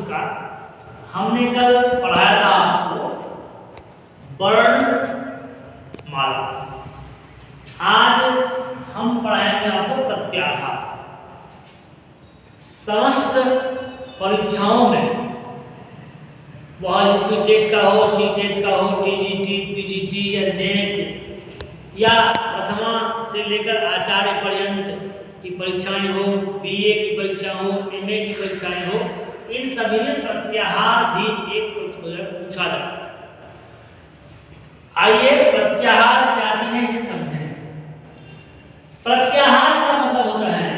नमस्कार। हमने कल पढ़ाया था आपको वर्णमाला। आज हम पढ़ाएंगे आपको प्रत्याहार। समस्त परीक्षाओं में, वह यूपी टेट का हो, सी टेट का हो, टीजीटी, पीजीटी या नेट या प्रथमा से लेकर आचार्य पर्यंत की परीक्षाएं हो, बीए की परीक्षा हो, एमए की परीक्षाएं हो, इन सभी में प्रत्याहार भी एक पूछा जाता है। आइए प्रत्याहार क्या चीज है ये समझें। प्रत्याहार का मतलब होता है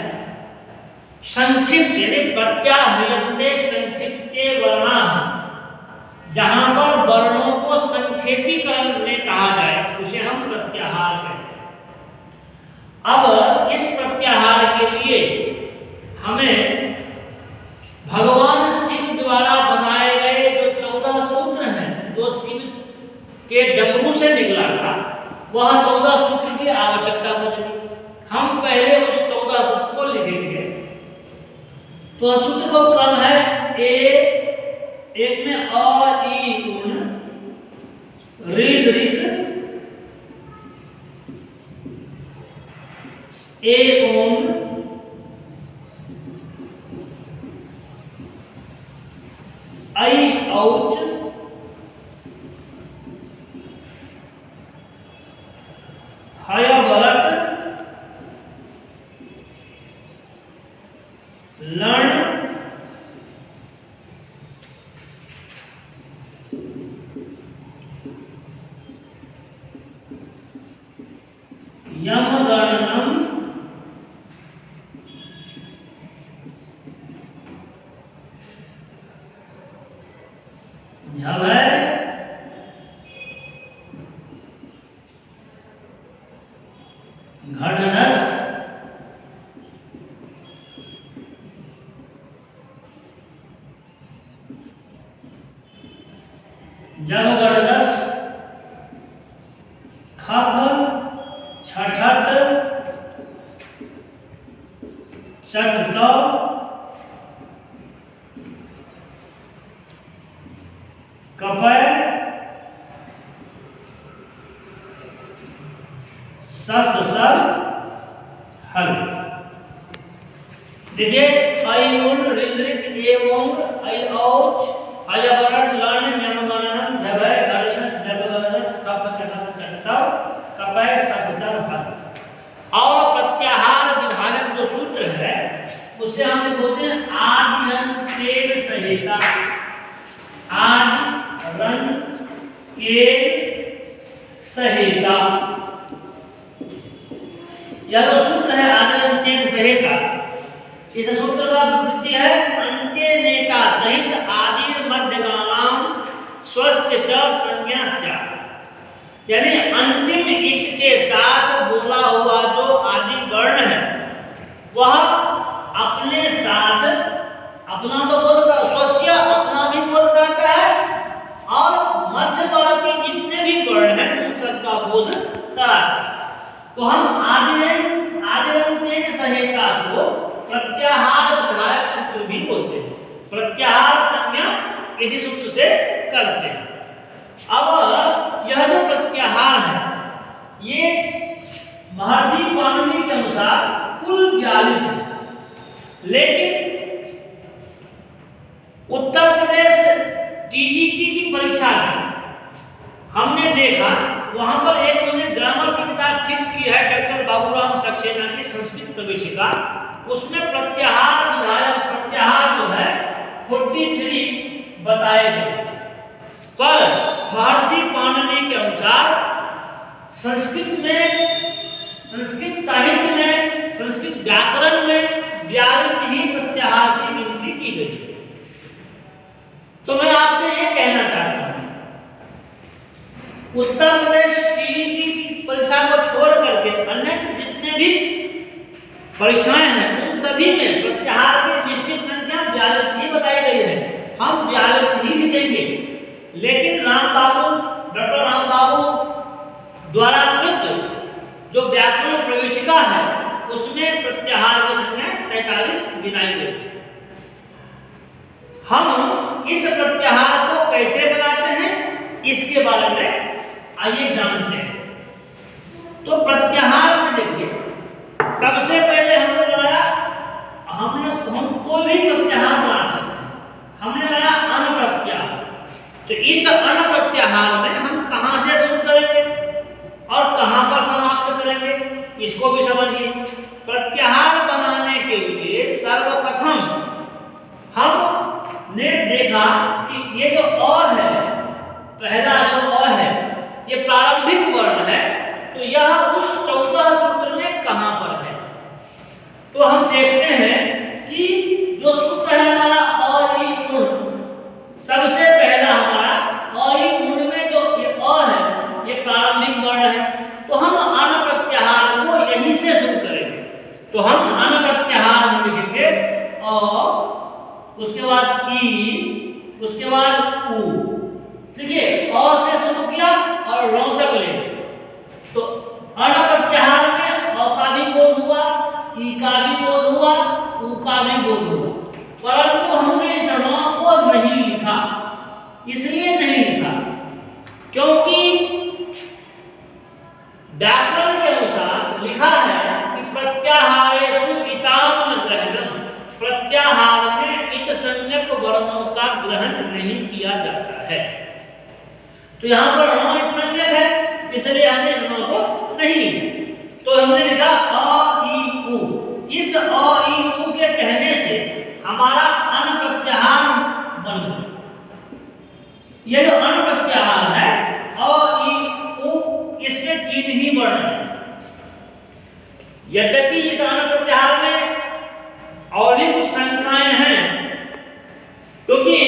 संक्षिप्त, यानी प्रत्याह्रियन्ते संक्षिप्ते वर्णाः, जहां पर वर्णों को संक्षेपीकरण में कहा जाए उसे हम प्रत्याहार कहते हैं। अब इस प्रत्याहार के लिए हमें भगवान शिव द्वारा बनाए गए जो 14 सूत्र हैं, जो शिव के डमरू से निकला था, वह 14 सूत्र की आवश्यकता पड़ेगी। हम पहले उस 14 सूत्र को लिखेंगे। तो सूत्र का क्रम है एक में अ ई उन ऋ ऋक ए ओम आई औच हय वरट लण यम गणनम झभय घड़नस जब गड़दस खप छठत चटत कपय सस सर हल। देखिए आई उन ऋद्रिक एवं आई औच अयवरण लण यमगणनम झभय गणनस जबगणनस कप चटत चटत कपय सस सर हल। और प्रत्याहार विधानक जो सूत्र है उसे हम बोलते हैं आदिरंतेन सहिता। आदिरन के सहिता, यह जो सूत्र है आदिरंतेन सहिता, इस सूत्र का विवृत्ति है अंत्यनेता सहित आदि मध्यगानाम स्वस्य च संज्ञा स्यात्। यानी अंतिम इच के साथ बोला हुआ जो आदि वर्ण है वह अपने साथ, अपना तो बोलता स्वस्य, अपना भी बोल करता है, और मध्यवर्ती जितने भी वर्ण हैं उन सबका बोध कराता है। तो हम आदिरंतेन सहिता को प्रत्याहार विधायक सूत्र भी बोलते हैं। प्रत्याहार संज्ञा इसी सूत्र से करते हैं। अब यह जो प्रत्याहार है ये महर्षि पाणिनि के अनुसार कुल 42 है, लेकिन उत्तर प्रदेश टीजीटी की परीक्षा में हमने देखा वहां पर एक उन्होंने ग्रामर की किताब फिक्स की है डॉक्टर बाबूराम सक्सेना की संस्कृत प्रवेशिका। उसमें प्रत्याहार विधायक प्रत्याहार जो है 43 बताए गए, पर महर्षि पाणिनि के अनुसार संस्कृत साहित्य में, संस्कृत व्याकरण में 42 ही प्रत्याहार की गिनती की गई है। तो मैं आपसे ये कहना चाहता हूं, उत्तर प्रदेश टीजीटी की परीक्षा को छोड़ करके अन्य जितने भी परीक्षाएं हैं उन सभी में प्रत्याहार की निश्चित संख्या 42 ही बताई गई है। हम 42 ही लिखेंगे, लेकिन डॉक्टर राम बाबू द्वारा कृत जो व्याकरण प्रवेशिका है उसमें प्रत्याहार की संख्या 43 गिनाई गई। हम इस प्रत्याहार को कैसे बनाते हैं इसके बारे में आइए जानते हैं। तो प्रत्याहार में देखिए, सबसे पहले हमने बनाया, हम कोई भी प्रत्याहार बना सकते हैं। हमने बनाया अनप्रत्याहार। तो इस अनप्रत्याहार में हम कहां से शुरू करेंगे और कहां पर समाप्त करेंगे, इसको भी समझिए। प्रत्याहार बनाने के लिए सर्वप्रथम हमने देखा कि ये जो अ है, पहला जो अ है, ये प्रारंभिक वर्ण है, तो यह उस 14 सूत्र में कहां पर है। तो हम देखते हैं कि जो सूत्र है हमारा अ इ उण, सबसे पहला हमारा अ इ उण में जो ये अ है, ये प्रारंभिक वर्ण है, तो हम अनप्रत्याहार को यहीं से शुरू करेंगे। तो हम अनप्रत्याहार में लिखेंगे अ, उसके बाद ई, उसके बाद उ। देखिए अ से शुरू किया और र तक ले गए, तो अनप्रत्याहार में अ का भी बोध हुआ, ई का भी बोध हुआ, उ का भी बोध हुआ, परंतु हमने इस र को नहीं लिखा। इसलिए नहीं लिखा क्योंकि व्याकरण के अनुसार लिखा है कि प्रत्याहारेषु इताम न ग्रहणम, प्रत्याहार में इत संज्ञक वर्णों का ग्रहण नहीं किया जाता है। तो यहाँ पर ण इत संज्ञक है, इसलिए हमने इस ण को नहीं लिखा। तो हमने लिखा अ इ उ। इस अ इ उ के कहने से हमारा अनप्रत्याहार बन गया। यह जो अनप्रत्याहार है अ इ उ, इसमें 3 ही वर्ण हैं। यद्यपि इस अनप्रत्याहार में और भी कुछ शंकाएं हैं, क्योंकि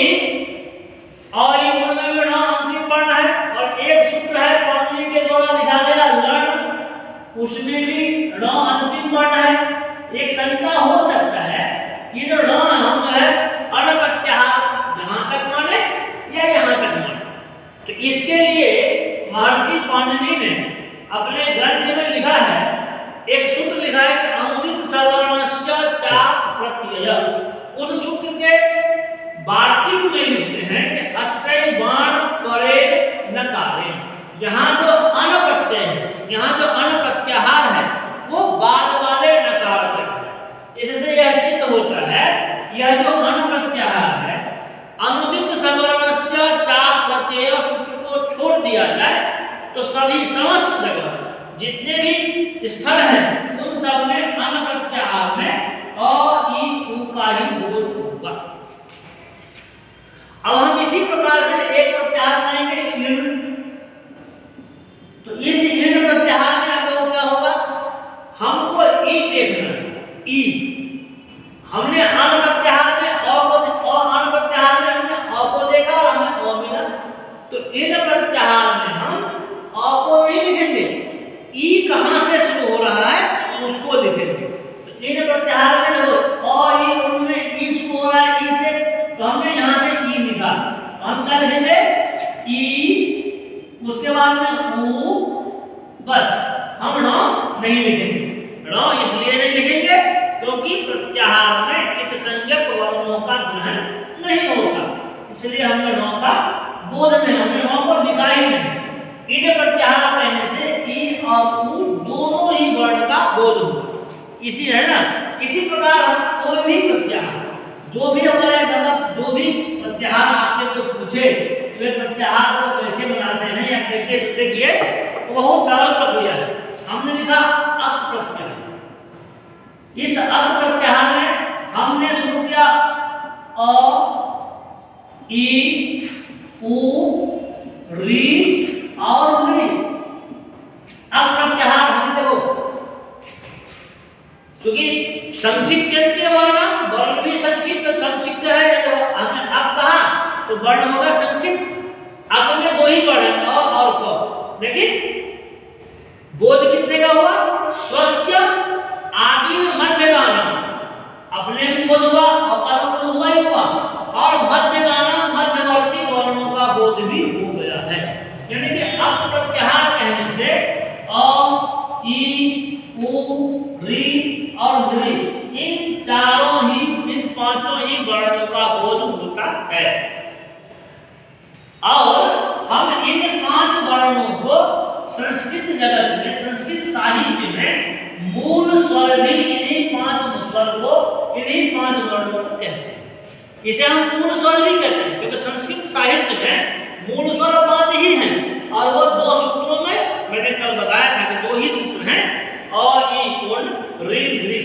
अ इ उण में भी ण अंतिम वर्ण है और एक सूत्र है पाणिनि के द्वारा लिखा गया लण, उसमें भी ण अंतिम वर्ण है। एक शंका हो सकता है ये जो ण हम जो है अनप्रत्याहार यहां तक माने या यहां तक माने। तो इसके लिए महर्षि पाणिनि ने अपने ग्रंथ में लिखा है, एक सूत्र लिखा है कि अनुदित सवर्णस्य चा प्रत्यय। उस सूत्र के वार्तिक में लिखते हैं कि अत्रय बाण परेड नकारे। यहाँ जो अनप्रत्यय है, यहाँ जो अनप्रत्याहार है, वो बाद वाले नकार तक है। इससे यह सिद्ध होता है यह जो अनप्रत्याहार है, अनुदित सवर्णस्य चा प्रत्यय सूत्र को छोड़ दिया जाए तो सभी समस्त जगह जितने भी स्थल हैं उन सब में अनप्रत्याहार में अ इ उ का ही बोध होगा। अब हम इसी प्रकार से एक प्रत्याहार बनाएंगे इन। तो इस इन प्रत्याहार में आगे क्या होगा, हमको ई देखना है। ई हमने अनप्रत्याहार में अ को, अनप्रत्याहार में हमने अ को देखा और हमें अ मिला। तो इन प्रत्याहार में हम अ को नहीं लिखेंगे, ई कहां से शुरू हो रहा है उसको लिखेंगे। तो इन प्रत्याहार में देखो अ इ उण में ई शुरू हो रहा है ई से, तो हमने यहां से ई लिखा। हम क्या लिखेंगे ई, उसके बाद में उ, बस हम ण नहीं लिखेंगे। ण इसलिए नहीं लिखेंगे क्योंकि प्रत्याहार में इत संज्ञक वर्णों का ग्रहण नहीं होता, इसलिए हमने ण का बोध नहीं, हमने ण को लिखा ही नहीं। इन प्रत्याहार कहने से ई और उ दोनों ही वर्ण का बोध होगा। इसी है ना, इसी प्रकार हम कोई भी प्रत्याहार, जो भी हमारे मतलब जो भी प्रत्याहार आपसे कोई पूछे वे प्रत्याहार को कैसे बनाते हैं या कैसे देखिए, बहुत सरल प्रक्रिया है। हमने लिखा अक प्रत्याहार। इस अक प्रत्याहार में हमने शुरू किया अ इ उ री और री। अक प्रत्याहार हम देखो, क्योंकि संक्षिप्त के वर्ण भी संक्षिप्त है, तो हमने अब कहा तो वर्ण होगा संक्षिप्त। अब में 2 ही वर्ण है अ और क, लेकिन बोध कितने का हुआ, स्वस्य आदि मध्यगान। अपने भी बोध हुआ, अकारों को हुआ ही हुआ, और मध्यगान मध्यवर्ती वर्णों का बोध भी हो गया है। यानी कि अक प्रत्याहार कहने से अ इ उ री और री, इन 5 ही वर्णों का बोध होता है। और हम इन 5 वर्णों को संस्कृत जगत में, संस्कृत साहित्य में मूल स्वर भी इन्हीं 5 स्वर को, इन्हीं 5 वर्णों को कहते हैं। इसे हम मूल स्वर भी कहते हैं क्योंकि संस्कृत साहित्य में मूल स्वर 5 ही हैं और वो 2 सूत्रों में, मैंने कल बताया था कि 2 ही सूत्र हैं, और ई उन री री।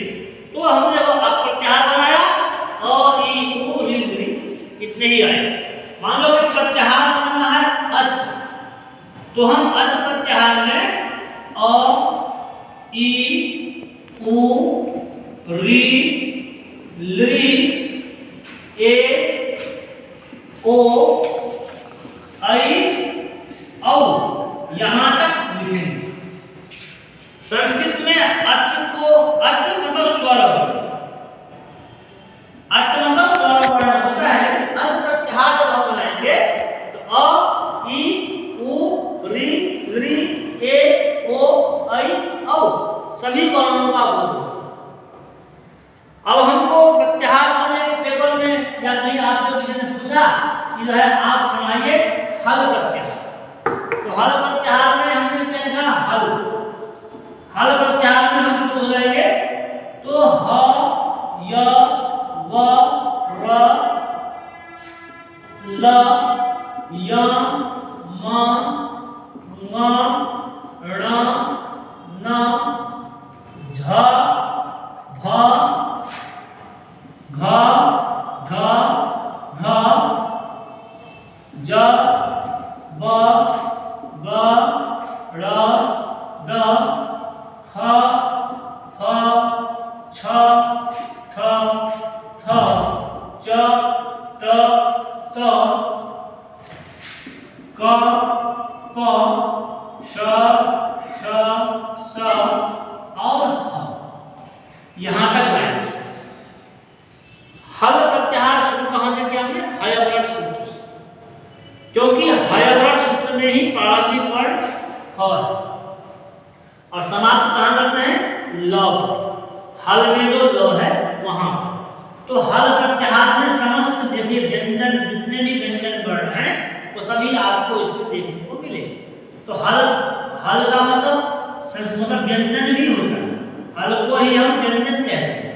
तो हमने वो अप प्रत्याहार बनाया और ई उ री री इतने ही आए। मान लो कि प्रत्याहार बनना है अच, तो हम अच प्रत्याहार में अ ई उ री ली ए ओ आई औ यहां तक लिखेंगे। संस्कृत में अच को, अच मतलब स्वर वर्ण, अच मतलब स्वर वर्ण होता है। अच प्रत्याहार जब हम बनाएंगे तो अ ई उ री री ए ओ आई औ सभी वर्णों का बोध। अब हमको प्रत्याहार बनाने के पेपर में या कहीं आपको किसी ने पूछा कि जो है आप बनाइए हल प्रत्याहार, तो हल प्रत्याहार में हमने क्या लिखा, हल। हल प्रत्याहार में हम शुरू हो जाएंगे तो ह य व र ल य म ङ ण न झ भ घ ढ ध ज ब ग ड़ द ख फ छ ठ थ च त त क प श श स और ह। यहां तक लाए। हल प्रत्याहार शुरू कहां से किया हमने, हयवरण सूत्र से, क्योंकि हयवरण सूत्र में ही प्रारंभिक वर्ण ह है और समाप्त कहां करते हैं, ल पर। हल में जो ल है वहां पर। तो हल प्रत्याहार में समस्त देखिए व्यंजन, जितने भी व्यंजन वर्ण हैं वो सभी आपको इसमें देखने को मिलेंगे। तो हल, हल का मतलब व्यंजन भी होता है, हल को ही हम व्यंजन कहते हैं।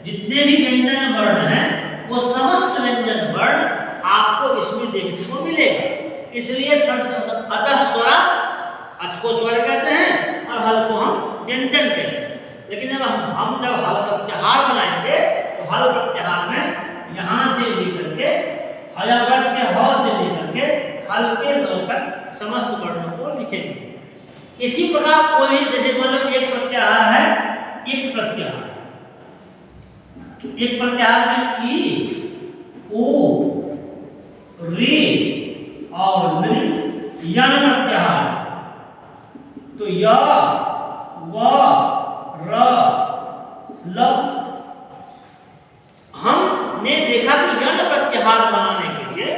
जितने भी व्यंजन वर्ण हैं वो समस्त व्यंजन वर्ण आपको इसमें देखने को मिलेगा। इसलिए अतः स्वरा, अच को स्वर कहते हैं और हल को हम व्यंजन कहते हैं। लेकिन जब हम जब हल प्रत्याहार बनाएंगे तो हल प्रत्याहार में यहाँ से लेकर के हयवर्ण के ह से लेकर के हल के ल तक समस्त वर्णों को लिखेंगे। इसी प्रकार कोई, जैसे मान लो एक प्रत्याहार है, इत प्रत्याहार, एक प्रत्याहार में ई उ री और ली यण प्रत्याहार। तो य व र ल। हमने देखा कि यण प्रत्याहार बनाने के लिए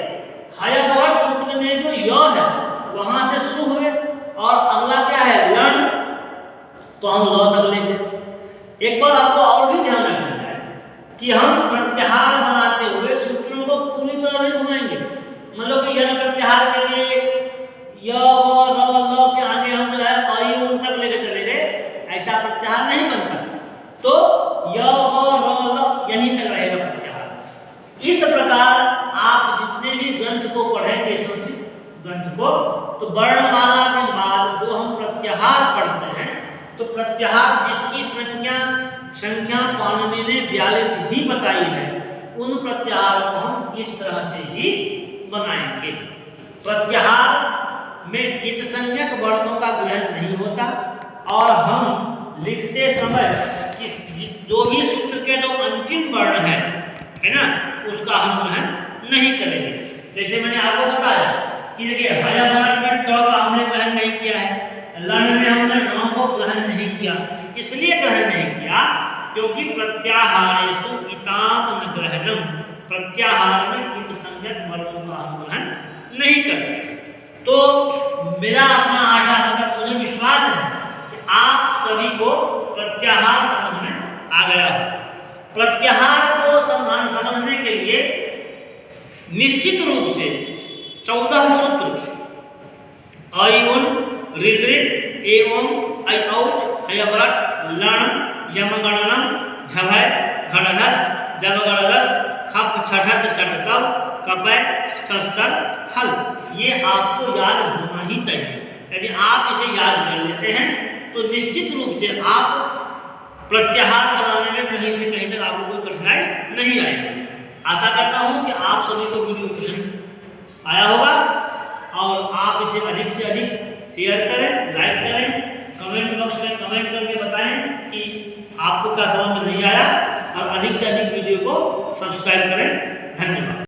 हयवर्ण सूत्र में जो य है वहां से शुरू हुए और अगला क्या है, लण, तो हम ल तक लेंगे। एक बार आपको और भी ध्यान रखना है कि हम प्रत्याहार बनाते हुए सूत्रों को पूरी तरह नहीं घुमाएंगे। मतलब कि यण प्रत्याहार के लिए य व र ल के आगे हम जो है आई उन तक लेके चले गए, ऐसा प्रत्याहार नहीं बनता। तो य व र ल यहीं तक रहेगा प्रत्याहार। इस प्रकार आप जितने भी ग्रंथ को पढ़ेंगे, संस्कृत ग्रंथ को, तो वर्णमाला के बाद जो हम प्रत्याहार पढ़ते हैं, तो प्रत्याहार जिसकी संख्या पाणिनि ने 42 ही बताई है, उन प्रत्याहार को हम इस तरह से ही बनाएंगे। प्रत्याहार में इत संज्ञक वर्णों का ग्रहण नहीं होता और हम लिखते समय जो भी सूत्र के जो अंतिम वर्ण है ना, उसका हम ग्रहण नहीं करेंगे। जैसे मैंने आपको बताया कि देखिए हयवर्ण में ट का हमने ग्रहण नहीं किया है, लण में हमने ण को ग्रहण नहीं किया। इसलिए ग्रहण नहीं किया क्योंकि प्रत्याहारेषु इताम न ग्रहणम, प्रत्याहार में इत संज्ञक वर्णों का हम ग्रहण नहीं करते। तो मेरा अपना आशा, मतलब मुझे विश्वास है कि आप सभी को प्रत्याहार समझ में आ गया हो। प्रत्याहार को समझने के लिए निश्चित रूप से 14 सूत्र अयुन ऋदृक एवं अयौच अयवरट लण यमगणनम झभय घड़धस जबगड़धस खप छठत चटतव कपय सस्सर हल। ये आपको याद होना ही चाहिए। यदि आप इसे याद कर लेते हैं तो निश्चित रूप से आप प्रत्याहार बनाने में कहीं से कहीं तक आपको कोई कठिनाई नहीं आएगी। आशा करता हूं कि आप सभी को वीडियो पसंद आया होगा और आप इसे अधिक से अधिक शेयर करें, लाइक करें, कमेंट बॉक्स में कमेंट करके बताएं कि आपको क्या समझ में नहीं आया और अधिक से अधिक वीडियो को सब्सक्राइब करें।